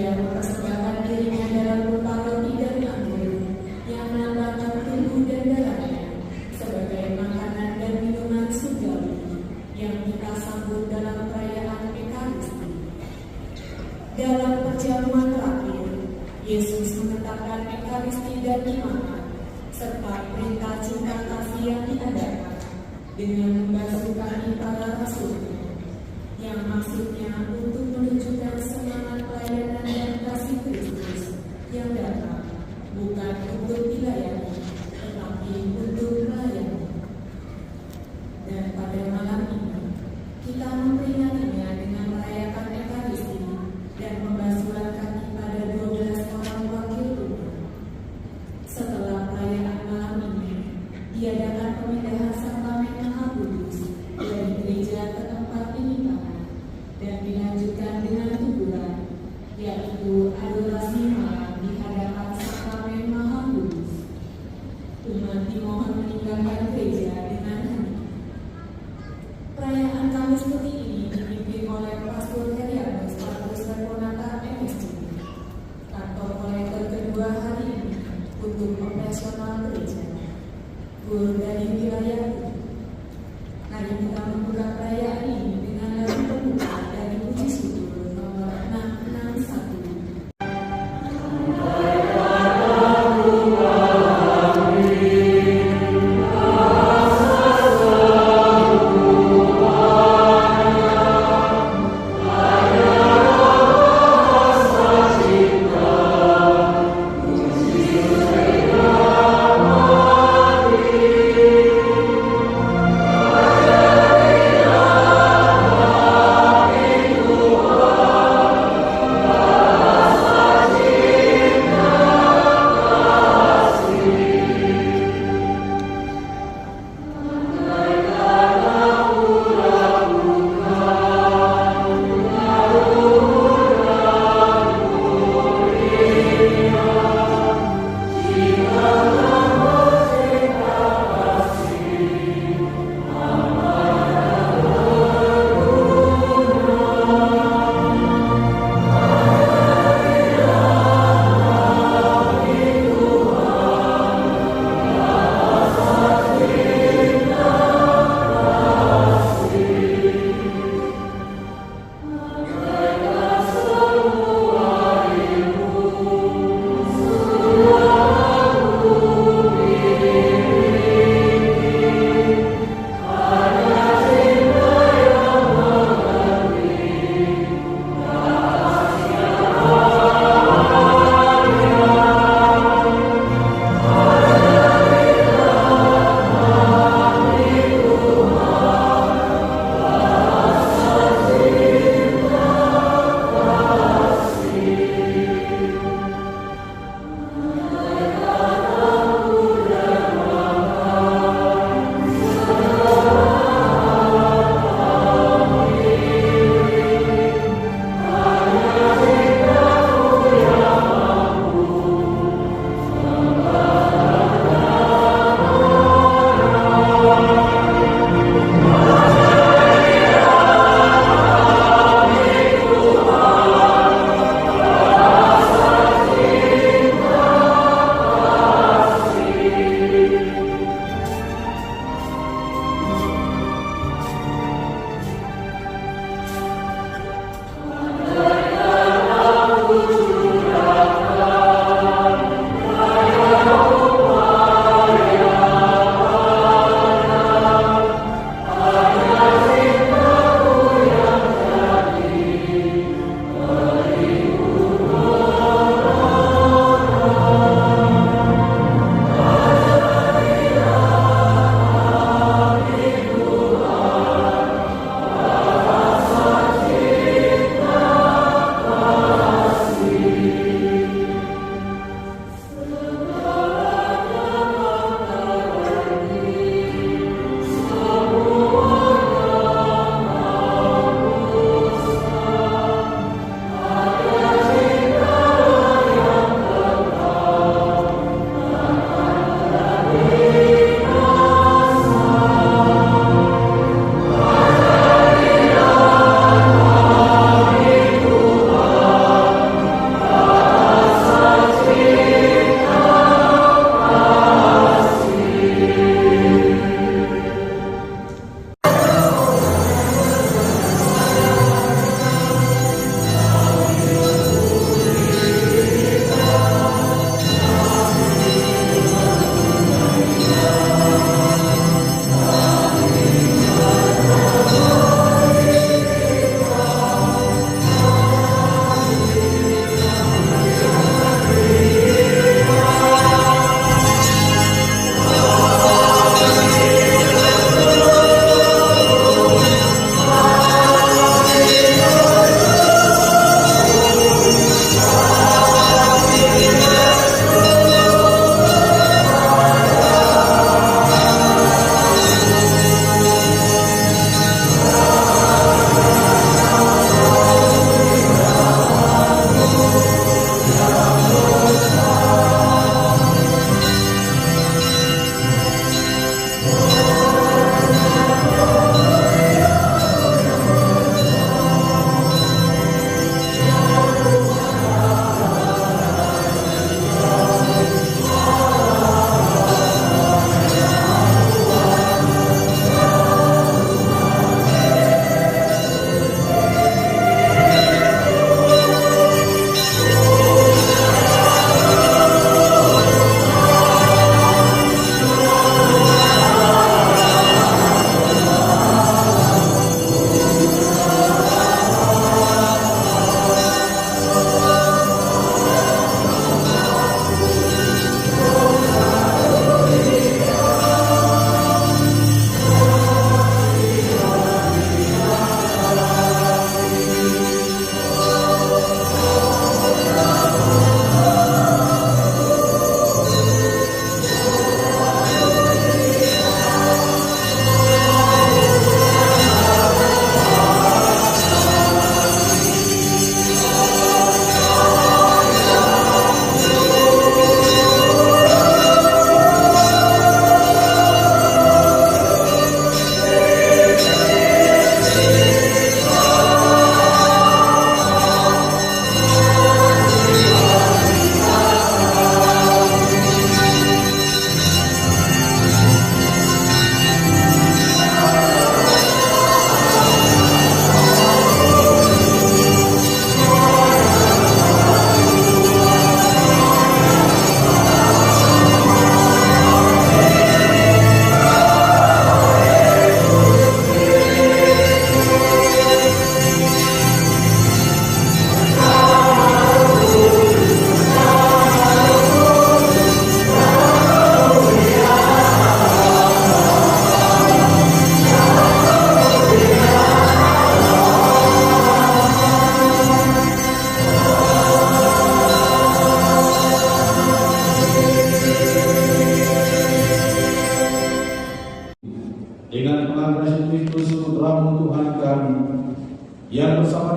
Dia mempersembahkan dirinya dalam rupa roti dan anggur yang melambangkan tubuh dan darahnya sebagai makanan dan minuman surgawi yang kita sambut dalam perayaan Ekaristi. Dalam perjamuan terakhir, Yesus menetapkan Ekaristi dan dimakan, serta perintah cinta kasih yang diadakan dengan membasuh kaki para rasulnya, yang maksudnya untuk menunjukkan semangat pelayanan dan kasih Kristus yang datang bukan untuk dilayani, tetapi untuk melayani. Dan pada malam ini, kita memperingatinya dengan merayakan Ekaristi dan pembasuhan kaki pada 12 orang wakil umat. Setelah perayaan malam ini, diadakan pemindahan sakramen Maha Kudus dari gereja ke tempat penyimpanan dan dilanjutkan dengan tuburan, yaitu adorasi malam di hadapan sakramen Maha Kudus. Umat dimohon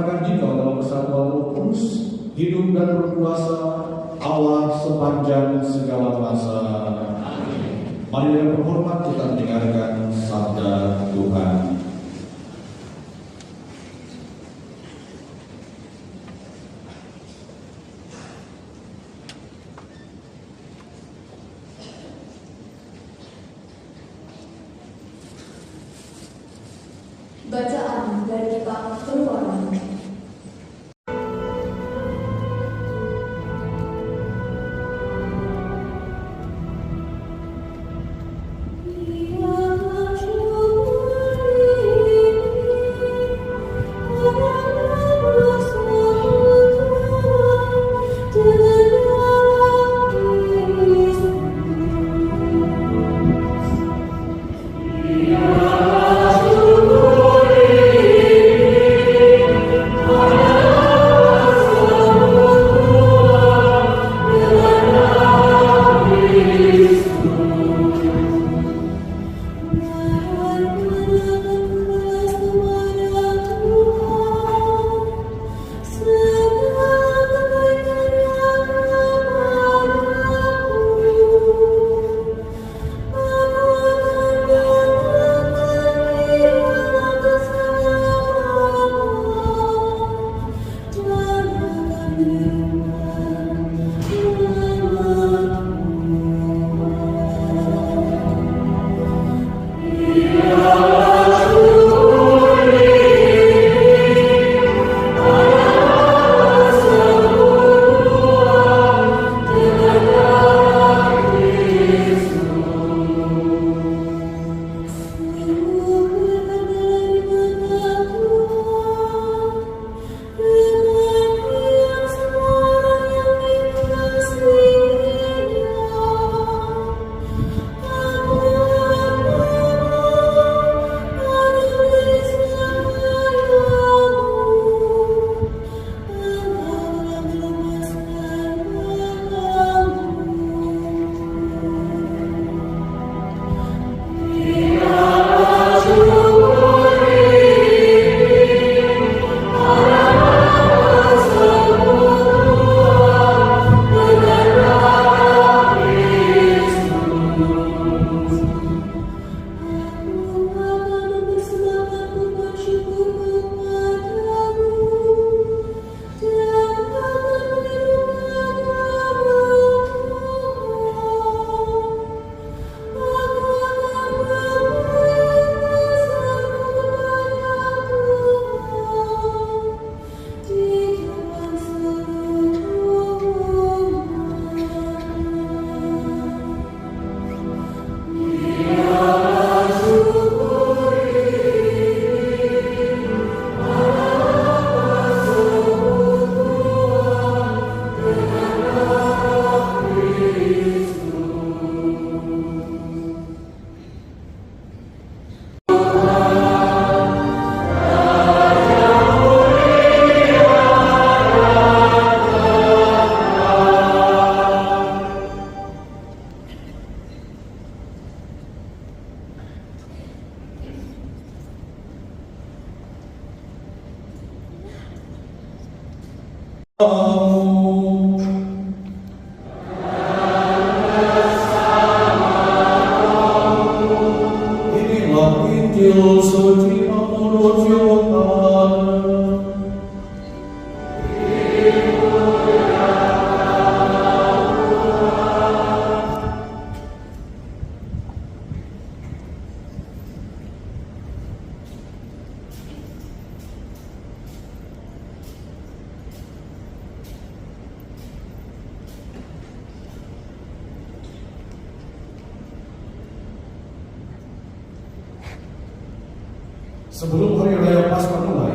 menyelamatkan engkau dalam persatuan Roh Kudus, hidup dan berkuasa Allah sepanjang segala masa. Amin. Mari dengan berhormat kita mendengarkan sabda Tuhan. Bacaan dari kitab Keluaran. Sebelum hari raya Paskah mulai,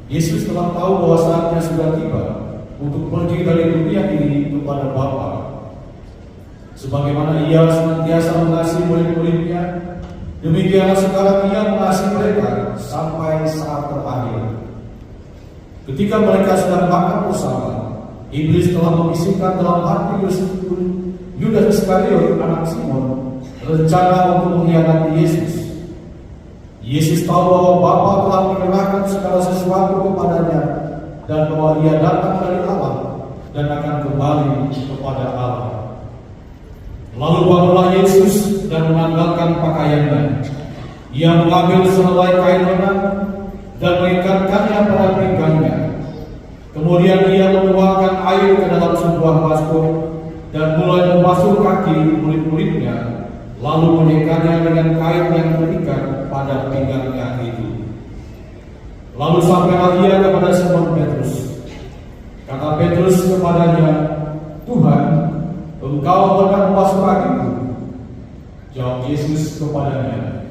Yesus telah tahu bahwa saatnya sudah tiba untuk pergi dari dunia ini kepada Bapa. Sebagaimana Ia senantiasa mengasihi murid-muridnya, demikianlah sekarang Ia mengasihi mereka sampai saat terakhir. Ketika mereka sedang makan bersama, iblis telah membisikkan dalam hati Yudas Iskariot anak Simon rencana untuk mengkhianati Yesus. Yesus tahu bahwa Bapa telah menyerahkan segala sesuatu kepadanya dan bahwa Ia datang dari Allah dan akan kembali kepada Allah. Lalu bangunlah Yesus dan menanggalkan pakaiannya. Ia mengambil sehelai kain lengan dan mengikatkannya pada pinggangnya. Kemudian Ia menuangkan air ke dalam sebuah baskom dan mulai membasuh kaki murid-muridnya, lalu menyekanya dengan kain yang terikat pada pinggangnya itu. Lalu sampailah Ia kepada Simon Petrus. Kata Petrus kepadanya, "Tuhan, Engkau pernah membasuh kakiku?" Jawab Yesus kepadanya,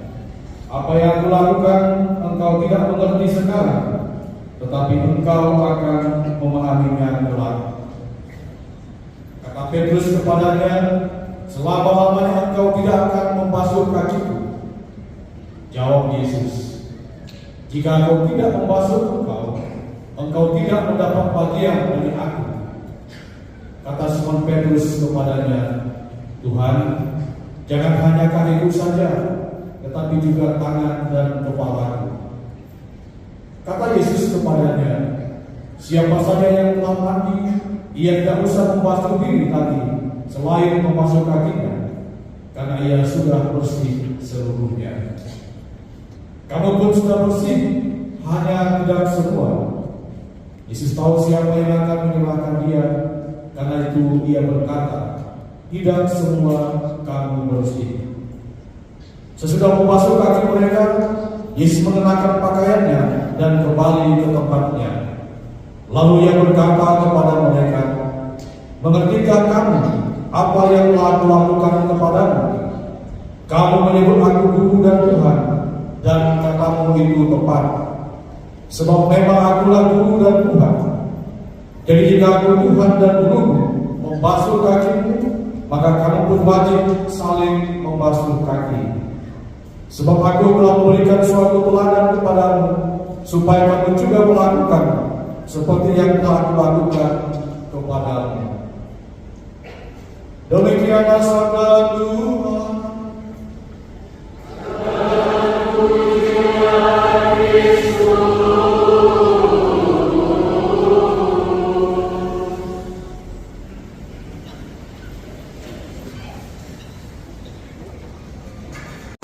"Apa yang aku lakukan engkau tidak mengerti sekarang, tetapi engkau akan memahaminya kelak." Kata Petrus kepadanya, "Selama-lamanya engkau tidak akan membasuh kakiku." Jawab Yesus, "Jika aku tidak membasuh engkau tidak mendapat bagian dari aku." Kata Simon Petrus kepadanya, "Tuhan, jangan hanya kakiku saja, tetapi juga tangan dan kepalaku." Kata Yesus kepadanya, "Siapa saja yang telah mandi, ia tidak usah membasuh diri lagi, selain membasuh kakinya, karena ia sudah bersih seluruhnya. Kamu pun sudah bersih, hanya tidak semua." Yesus tahu siapa yang akan menyerahkan Dia, karena itu Ia berkata, "Tidak semua kamu bersih." Sesudah membasuh kaki mereka, Yesus mengenakan pakaiannya dan kembali ke tempatnya. Lalu Ia berkata kepada mereka, "Mengertikah kamu apa yang telah Aku lakukan kepadamu? Kamu menyebut Aku Guru dan Tuhan, dan katamu itu tepat. Sebab memang Akulah Guru dan Tuhan. Jadi jika Aku Tuhan dan Guru membasuh kakimu, maka kamu pun wajib saling membasuh kaki. Sebab Aku telah memberikan suatu teladan kepadamu, supaya kamu juga melakukan seperti yang telah Aku lakukan kepadamu." Demikianlah sabda Tuhan.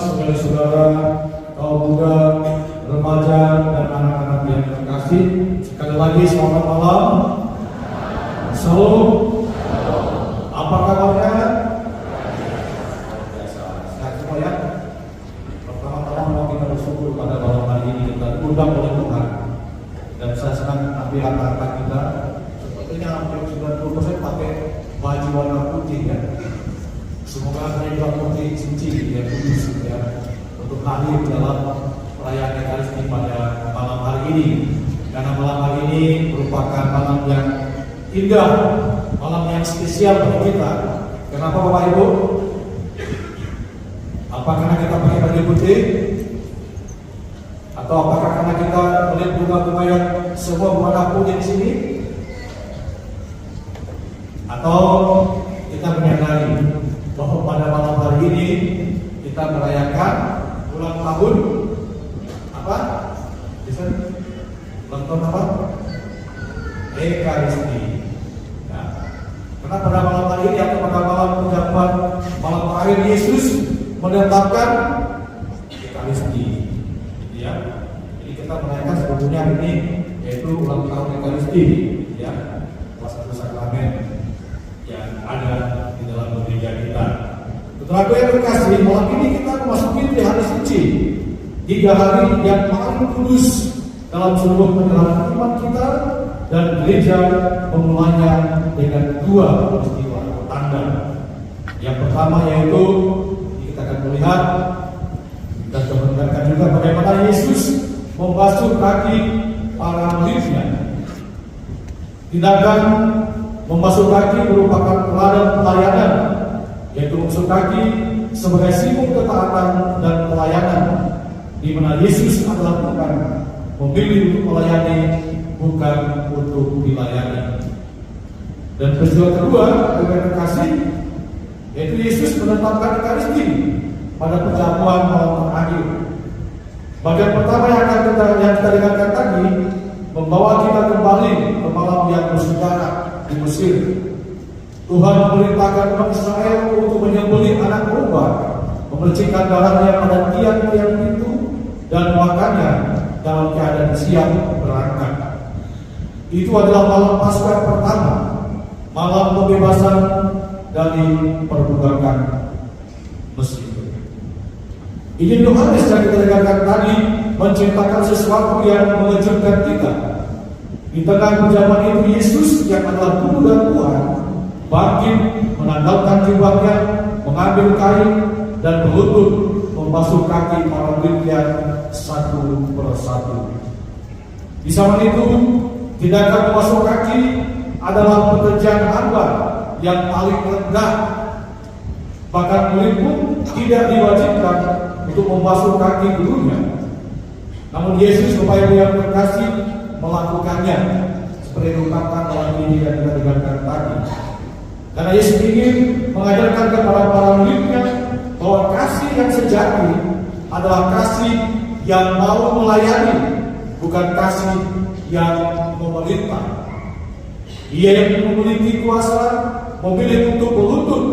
Saudara-saudara, kaum muda, remaja, dan anak-anak yang terkasih, sekali lagi selamat malam. Salam. Apa kabarnya? Sehat semua ya. Pertama-tama mau kita bersyukur pada malam hari ini kita diundang oleh Tuhan, dan saya senang ambil anak-anak kita. Sepertinya hampir 90% pakai baju warna putih ya. Semoga mereka putih suci ya, kudus ya, untuk hadir dalam perayaan Ekaristi pada malam hari ini. Karena malam hari ini merupakan malam yang indah, malam yang spesial bagi kita. Kenapa Bapak Ibu? Apa karena kita pakai baju putih? Atau apakah karena kita melihat bunga-bunga yang semua warna putih di sini? Atau kita menyadari bahwa pada malam hari ini kita merayakan ulang tahun apa? Bisa? Ulang tahun apa? Ekaristi. Nah, karena pada malam hari ini atau pada malam penjamuan malam terakhir Yesus menetapkan Ekaristi, ya. Jadi kita merayakan sebetulnya ini yaitu ulang tahun Ekaristi, ya, salah satu sakramen yang ada di dalam gereja kita. Saudaraku yang terkasih, malam ini kita memasuki hari suci, 3 hari yang paling kudus dalam seluruh perjalanan iman kita, dan gereja memulainya dengan 2 peristiwa tanda. Yang pertama yaitu kita akan melihat dan mendengarkan juga bagaimana Yesus membasuh kaki para muridnya. Tindakan membasuh kaki merupakan teladan pelayanan, yaitu membasuh kaki sebagai simbol ketaatan dan pelayanan, di mana Yesus adalah bukan memilih untuk melayani, bukan untuk dilayani. Dan peristiwa kedua yang terkasih, yaitu Yesus menetapkan Ekaristi pada perjamuan malam terakhir. Bagian pertama yang kita dengarkan tadi membawa kita kembali ke malam yang bersejarah di Mesir. Tuhan memerintahkan umat Israel untuk menyembelih anak domba, memercikkan darahnya pada tiang-tiang pintu dan makannya dalam keadaan siap berangkat. Itu adalah malam Paskah pertama, malam pembebasan dari perbudakan Mesir. Injil Yohanes yang kita dengarkan tadi menceritakan sesuatu yang mengejutkan kita. Di tengah zaman itu Yesus yang adalah Guru dan Tuhan bangkit, menandalkan jubahnya, mengambil kain dan berlutut membasuh kaki para muridnya satu persatu. Di zaman itu tindakan membasuh kaki adalah pekerjaan hamba yang paling rendah. Bahkan murid pun tidak diwajibkan untuk membasuh kaki gurunya. Namun Yesus supaya dia berkasih melakukannya seperti diungkapkan dalam ini yang kita dengarkan tadi. Karena Yesus ingin mengajarkan kepada para muridnya bahwa kasih yang sejati adalah kasih yang mau melayani, bukan kasih yang memerintah. Ia yang memiliki kuasa memilih untuk berlutut.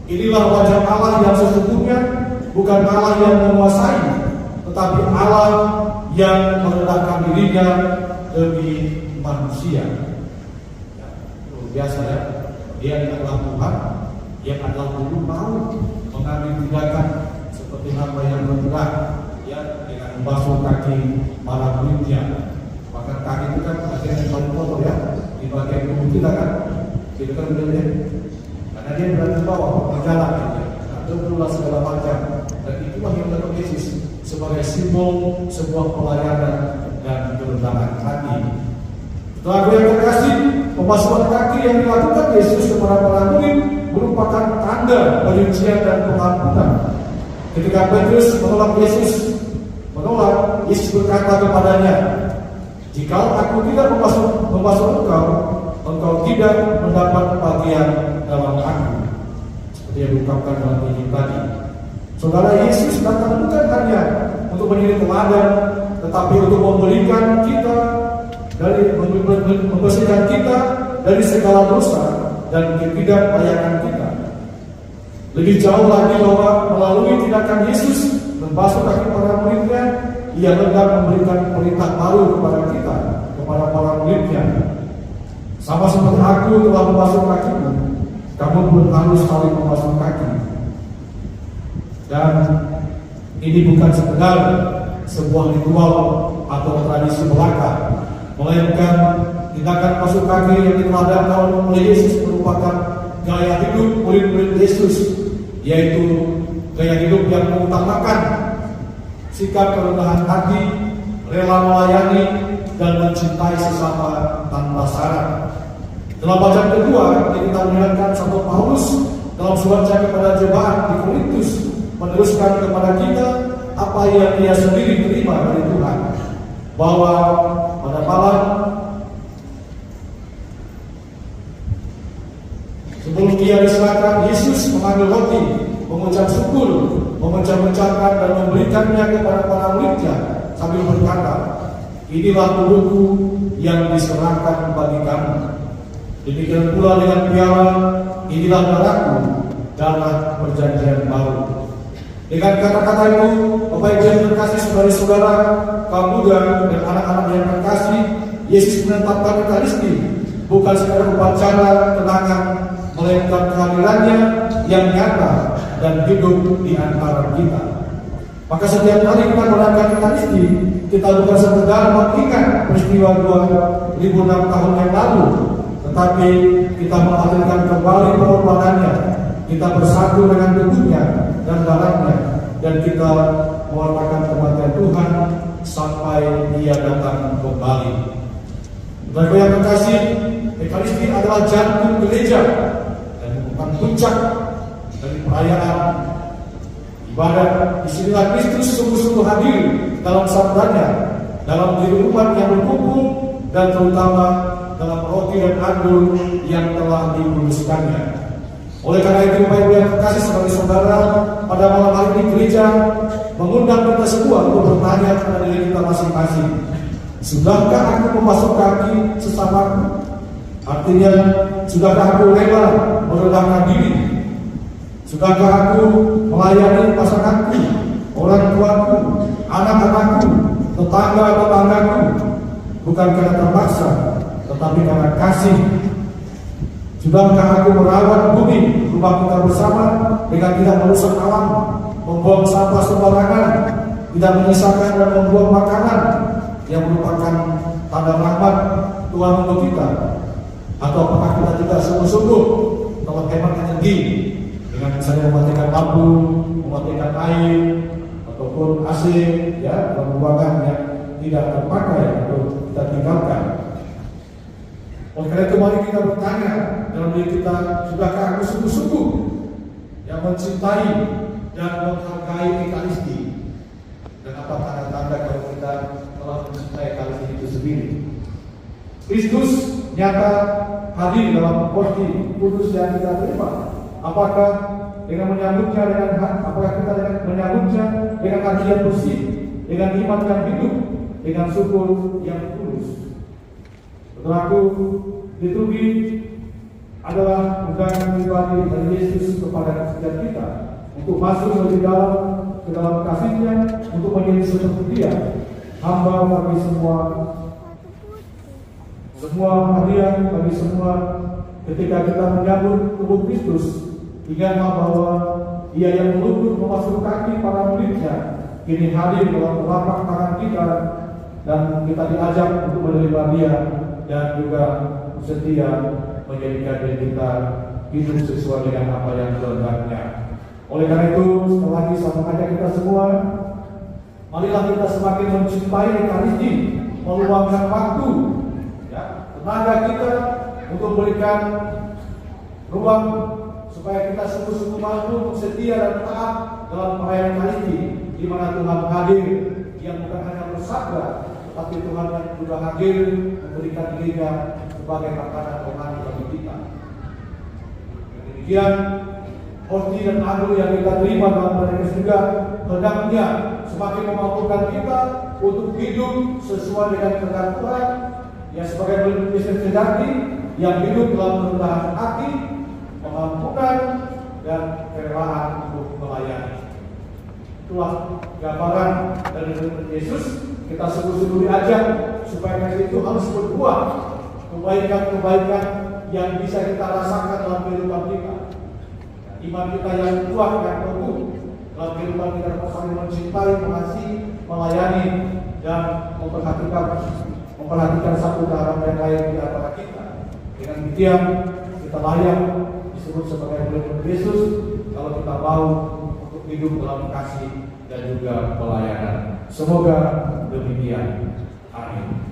Inilah wajah Allah yang sesungguhnya, bukan Allah yang menguasai, tetapi Allah yang merendahkan dirinya demi manusia. Luar biasa ya. Dia adalah Tuhan yang adalah Guru mau mengambil tindakan seperti hamba yang rendah, ya, dengan membasuh kaki para muridnya. Bahkan kaki itu kan bagian yang paling kotor ya, di bagian tubuh kita kan, itu kan benar-benar. Karena dia berada di bawah, berjalan, atau berulang segala macam. Dan itulah yang dilakukan Yesus sebagai simbol sebuah pelayanan dan kerendahan hati. Setelah aku yang terkasih, pembasuhan kaki yang dilakukan Yesus kepada para murid merupakan tanda perincian dan pengampunan. Ketika Petrus menolak Yesus berkata kepadanya, "Jika aku tidak membasuh engkau tidak mendapat bagian dalam aku." Seperti yang diungkapkan dalam Injil tadi. Saudara, Yesus datang bukan hanya untuk menjadi teladan, tetapi untuk memberikan kita membersihkan kita dari segala dosa dan ketidaklayakan kita. Lebih jauh lagi bahwa melalui tindakan Yesus membasuh kaki para muridnya, ia hendak memberikan perintah baru kepada kita, kepada para muridnya. Sama seperti aku telah membasuh kakimu, kamu pun harus saling membasuh kaki. Dan ini bukan sekedar sebuah ritual atau tradisi belaka, melainkan tindakan basuh kaki yang diteladankan oleh Yesus merupakan gaya hidup murid-murid Yesus, yaitu gaya hidup yang mengutamakan sikap kerendahan hati, rela melayani dan mencintai sesama tanpa syarat. Dalam bacaan kedua kita melihatkan Santo Paulus dalam suratnya kepada jemaat di Korintus meneruskan kepada kita apa yang dia sendiri terima dari Tuhan, bahwa pada malam sebelum dia diserahkan, Yesus mengambil roti, mengucap syukur, mengucapkan dan memberikannya kepada para muridnya sambil berkata, "Inilah tubuhku yang diserahkan bagi kamu. Demikian pula dengan piala, inilah darahku, darah perjanjian baru." Dengan kata-kata itu, Bapak Ibu yang terkasih, saudara-saudara, kaum muda dan anak-anak yang terkasih, Yesus menetapkan Ekaristi bukan sekadar upacara kenangan, melainkan kehadirannya yang nyata dan hidup di antara kita. Maka setiap kali kita merayakan Ekaristi, kita bukan sekedar mengingat peristiwa 2006 tahun yang lalu, tetapi kita menghadirkan kembali pengorbanannya. Kita bersatu dengan tubuhnya dan darahnya, dan kita mewartakan kematian Tuhan sampai Dia datang kembali. Bapak yang terkasih, Ekaristi adalah jantung gereja dan merupakan puncak dari perayaan ibadat. Disinilah Kristus sungguh-sungguh hadir dalam sabdanya, dalam diri umat yang berkumpul, dan terutama dalam roti dan anggur yang telah dikuduskannya. Oleh karena itu, Bapak Ibu yang terkasih sebagai saudara, pada malam hari ini gereja mengundang kita semua untuk bertanya kepada diri kita masing-masing. Sudahkah aku membasuh kaki sesamaku? Artinya, sudahkah aku rela merendahkan diri? Sudahkah aku melayani pasanganku, orang tuaku, anak-anakku, tetangga-tetanggaku, bukan karena terpaksa, tetapi karena kasih? Sudahkah aku merawat bumi rumah kita bersama dengan tidak merusak alam, membuang sampah sembarangan, tidak menyisakan dan membuang makanan yang merupakan tanda rahmat Tuhan untuk kita? Atau apakah kita tidak sungguh-sungguh telah hemat energi dengan misalnya mematikan lampu, mematikan air, ataupun AC, ya, ruangan yang tidak terpakai atau kita tinggalkan? Oleh karena itu, mari kita bertanya dalam diri kita, sudahkah aku sungguh-sungguh yang mencintai dan menghargai Ekaristi? Dan apa tanda-tanda kalau kita telah mencintai Ekaristi itu sendiri? Kristus nyata hadir dalam porsi kudus yang kita terima. Apakah dengan menyambutnya apakah kita menyambutnya dengan hati yang bersih, dengan iman yang hidup, dengan syukur yang tulus? Saudaraku, liturgi adalah undangan pribadi dari Yesus kepada setiap kita untuk masuk lebih dalam ke dalam kasih-Nya, untuk menjadi seperti Dia, hamba bagi semua hadiah, bagi semua. Ketika kita menyambut tubuh Kristus, ingatlah bahwa Ia yang meluput membasuh kaki para murid-Nya kini hadir dalam telapak tangan kita, dan kita diajak untuk menerima Dia dan juga setia menjadikan diri kita hidup sesuai dengan apa yang kehendaknya. Oleh karena itu, sekali lagi saya mengajak kita semua, marilah kita semakin mencintai Ekaristi, meluangkan waktu, ya, tenaga kita untuk memberikan ruang supaya kita sungguh-sungguh mampu untuk setia dan taat dalam perayaan Ekaristi, di mana Tuhan hadir, yang bukan hanya bersabda, tetapi Tuhan yang juga hadir memberikan dirinya sebagai makanan rohani bagi kita. Demikian, hostia dan agung yang kita terima dalam perayaan juga hendaknya semakin memampukan kita untuk hidup sesuai dengan kehendak Tuhan, yang sebagai Kristen sejati yang hidup dalam kerendahan hati, kemampuan dan kerelaan untuk melayani. Itulah gambaran dari Yesus. Kita sungguh-sungguh diajak supaya kasih itu harus berbuah kebaikan-kebaikan yang bisa kita rasakan dalam kehidupan kita. Iman kita yang kuat dan teguh dalam kehidupan kita, saling mencintai, mengasihi, melayani, dan memperhatikan satu dengan yang lain di antara kita. Dengan demikian kita layak disebut sebagai murid Yesus kalau kita mau untuk hidup dalam kasih dan juga pelayanan. Semoga demikian. Amin.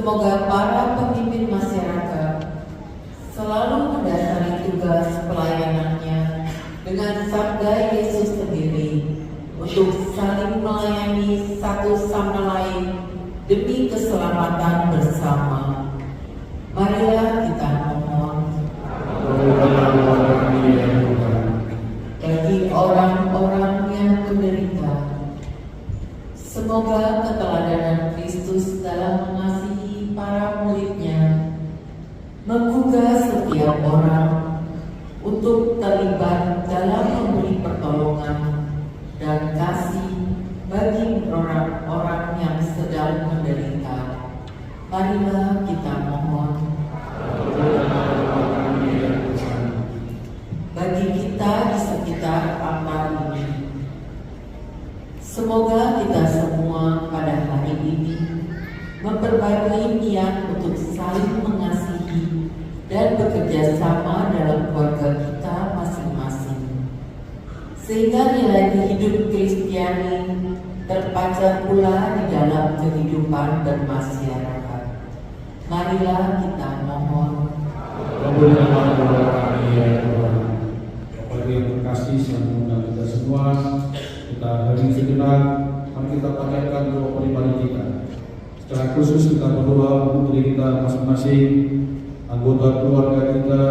Semoga para pemimpin masyarakat selalu mendasari tugas pelayanannya dengan sabda Yesus sendiri untuk saling melayani satu sama lain demi keselamatan bersama. Marilah kita mohon bagi orang-orang yang menderita. Semoga keteladanan Kristus dalam mengasihi para muridnya menggugah setiap orang untuk terlibat dalam memberi pertolongan dan kasih bagi orang-orang yang sedang menderita. Marilah kita mohon bagi kita di sekitar altar ini. Semoga kita semua pada hari ini memperbarui niat untuk saling mengasihi dan bekerja sama dalam keluarga kita masing-masing, sehingga nilai hidup Kristiani terpancar pula di dalam kehidupan bermasyarakat. Marilah kita mohon. Bagi yang terkasih yang mengundang kita semua, kita hening sejenak, mari kita panjatkan doa pribadi kita. Secara khusus kita berdoa untuk diri kita masing-masing, anggota keluarga kita,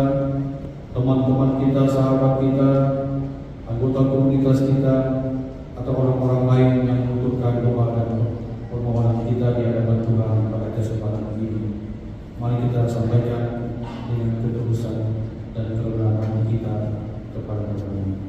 teman-teman kita, sahabat kita, anggota komunitas kita, atau orang-orang lain yang membutuhkan doa dan permohonan kita di hadapan Tuhan pada kesempatan ini. Mari kita sampaikan dengan ketulusan dan kerendahan kita kepada Tuhan.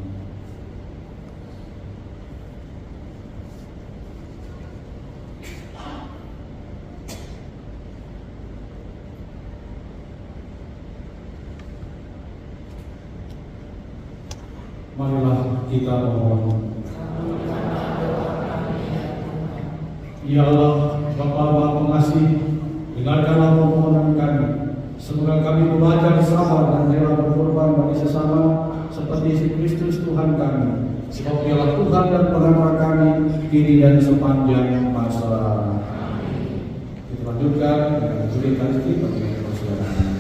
Marilah kita mohon. Ya Allah, Bapa Maha Pengasih, dengarkanlah permohonan kami. Semoga kami belajar sabar dan rela berkorban bagi sesama seperti Kristus Tuhan kami. Sebab Dialah Tuhan dan pengamal kami kini dan sepanjang masa. Kita lanjutkan dengan Suri Karisti bagi persilahan.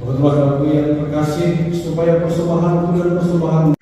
Tuhan yang terkasih, supaya persembahan itu dan persembahan